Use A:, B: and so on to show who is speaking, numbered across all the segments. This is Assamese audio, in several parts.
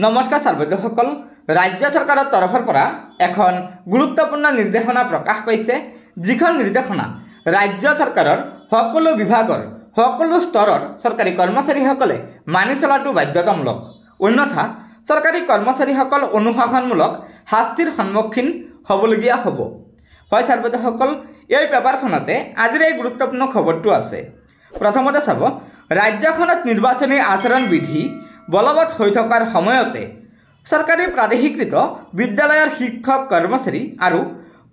A: নমস্কাৰ ছাত্ৰসকল, ৰাজ্য চৰকাৰৰ তৰফৰ পৰা এখন গুৰুত্বপূৰ্ণ নিৰ্দেশনা প্ৰকাশ পাইছে। যিখন নিৰ্দেশনা ৰাজ্য চৰকাৰৰ সকলো বিভাগৰ সকলো স্তৰৰ চৰকাৰী কৰ্মচাৰীসকলে মানি চলাটো বাধ্যতামূলক। অন্যথা চৰকাৰী কৰ্মচাৰীসকল অনুশাসনমূলক শাস্তিৰ সন্মুখীন হ'বলগীয়া হ'ব। হয় ছাত্ৰসকল, এই পেপাৰখনতে আজিৰ এই গুৰুত্বপূৰ্ণ খবৰটো আছে। প্ৰথমতে চাব, ৰাজ্যখনত নিৰ্বাচনী আচৰণ বিধি বলবৎ হৈ থকাৰ সময়তে চৰকাৰী প্ৰাদেশিকৃত বিদ্যালয়ৰ শিক্ষক কৰ্মচাৰী আৰু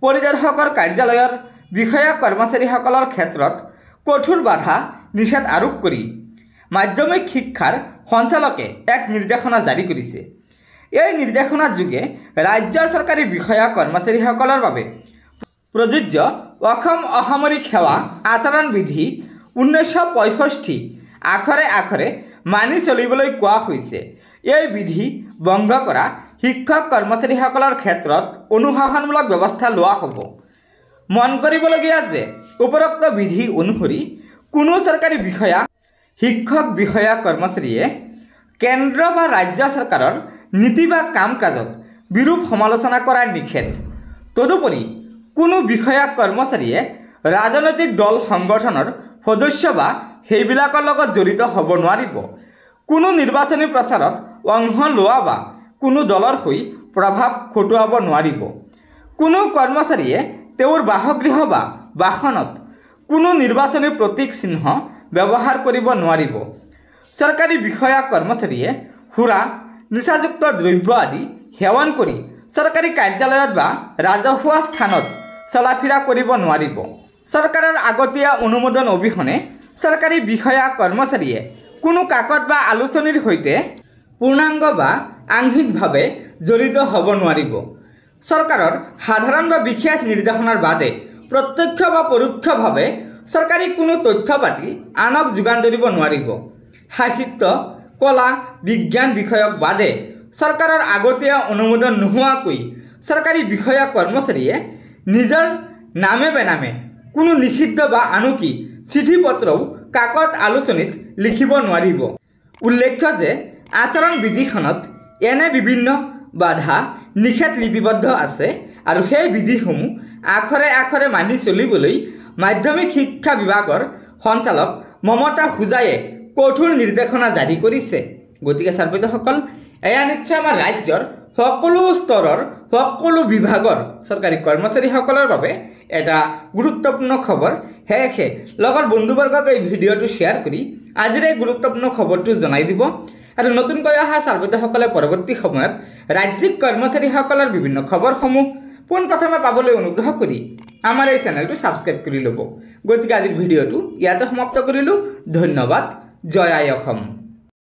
A: পৰিদৰ্শকৰ কাৰ্যালয়ৰ বিষয়া কৰ্মচাৰীসকলৰ ক্ষেত্ৰত কঠোৰ বাধা নিষেধ আৰোপ কৰি মাধ্যমিক শিক্ষাৰ সঞ্চালকে এক নিৰ্দেশনা জাৰি কৰিছে। এই নিৰ্দেশনাৰ যোগে ৰাজ্যৰ চৰকাৰী বিষয়া কৰ্মচাৰীসকলৰ বাবে প্ৰযোজ্য অসম অসামৰিক সেৱা আচৰণ বিধি 1965 আখৰে আখৰে মানি চলিবলৈ কোৱা হৈছে। এই বিধি ভংগ কৰা শিক্ষক কৰ্মচাৰীসকলৰ ক্ষেত্ৰত অনুশাসনমূলক ব্যৱস্থা লোৱা হ'ব। মন কৰিবলগীয়া যে উপৰোক্ত বিধি অনুসৰি কোনো চৰকাৰী বিষয়া শিক্ষক বিষয়া কৰ্মচাৰীয়ে কেন্দ্ৰ বা ৰাজ্য চৰকাৰৰ নীতি বা কাম কাজত বিৰূপ সমালোচনা কৰা নিষেধ। তদুপৰি কোনো বিষয়া কৰ্মচাৰীয়ে ৰাজনৈতিক দল সংগঠনৰ সদস্য বা সেইবিলাকৰ লগত জড়িত হ'ব নোৱাৰিব। কোনো নিৰ্বাচনী প্ৰচাৰত অংশ লোৱা বা কোনো দলৰ হৈ প্ৰভাৱ খটুৱাব নোৱাৰিব। কোনো কৰ্মচাৰীয়ে তেওঁৰ বাসগৃহ বা বাসনত কোনো নিৰ্বাচনী প্ৰতীক চিহ্ন ব্যৱহাৰ কৰিব নোৱাৰিব। চৰকাৰী বিষয়া কৰ্মচাৰীয়ে সুৰা নিচাযুক্ত দ্ৰব্য আদি সেৱন কৰি চৰকাৰী কাৰ্যালয়ত বা ৰাজহুৱা স্থানত চলাফিৰা কৰিব নোৱাৰিব। চৰকাৰৰ আগতীয়া অনুমোদন অবিহনে চৰকাৰী বিষয়া কৰ্মচাৰীয়ে কোনো কাকত বা আলোচনীৰ সৈতে পূৰ্ণাংগ বা আংশিকভাৱে জড়িত হ'ব নোৱাৰিব। চৰকাৰৰ সাধাৰণ বা বিশেষ নিৰ্দেশনাৰ বাদে প্ৰত্যক্ষ বা পৰোক্ষভাৱে চৰকাৰী কোনো তথ্য পাতি আনক যোগান ধৰিব নোৱাৰিব। সাহিত্য, কলা, বিজ্ঞান বিষয়ক বাদে চৰকাৰৰ আগতীয়া অনুমোদন নোহোৱাকৈ চৰকাৰী বিষয়া কৰ্মচাৰীয়ে নিজৰ নামে বেনামে কোনো নিষিদ্ধ বা আনকি চিঠি পত্ৰও কাকত আলোচনীত লিখিব নোৱাৰিব। উল্লেখ্য যে আচৰণ বিধিখনত এনে বিভিন্ন বাধা নিষেধ লিপিবদ্ধ আছে আৰু সেই বিধিসমূহ আখৰে আখৰে মানি চলিবলৈ মাধ্যমিক শিক্ষা বিভাগৰ সঞ্চালক মমতা হোজায়ে কঠোৰ নিৰ্দেশনা জাৰি কৰিছে। গতিকে ছাত্ৰসকল, এয়া নিশ্চয় আমাৰ ৰাজ্যৰ সকলো স্তৰৰ সকলো বিভাগৰ চৰকাৰী কৰ্মচাৰীসকলৰ বাবে এটা গুৰুত্বপূৰ্ণ খবৰ। সেয়েহে লগৰ বন্ধুবৰ্গক এই ভিডিঅ'টো শ্বেয়াৰ কৰি আজিৰ এই গুৰুত্বপূৰ্ণ খবৰটো জনাই দিব। আৰু নতুনকৈ অহা ছাত্ৰসকলে পৰৱৰ্তী সময়ত ৰাজ্যিক কৰ্মচাৰীসকলৰ বিভিন্ন খবৰসমূহ পোনপ্ৰথমে পাবলৈ অনুগ্ৰহ কৰি আমাৰ এই চেনেলটো ছাবস্ক্ৰাইব কৰি ল'ব। গতিকে আজিৰ ভিডিঅ'টো ইয়াতে সমাপ্ত কৰিলোঁ। ধন্যবাদ। জয় আই অসম।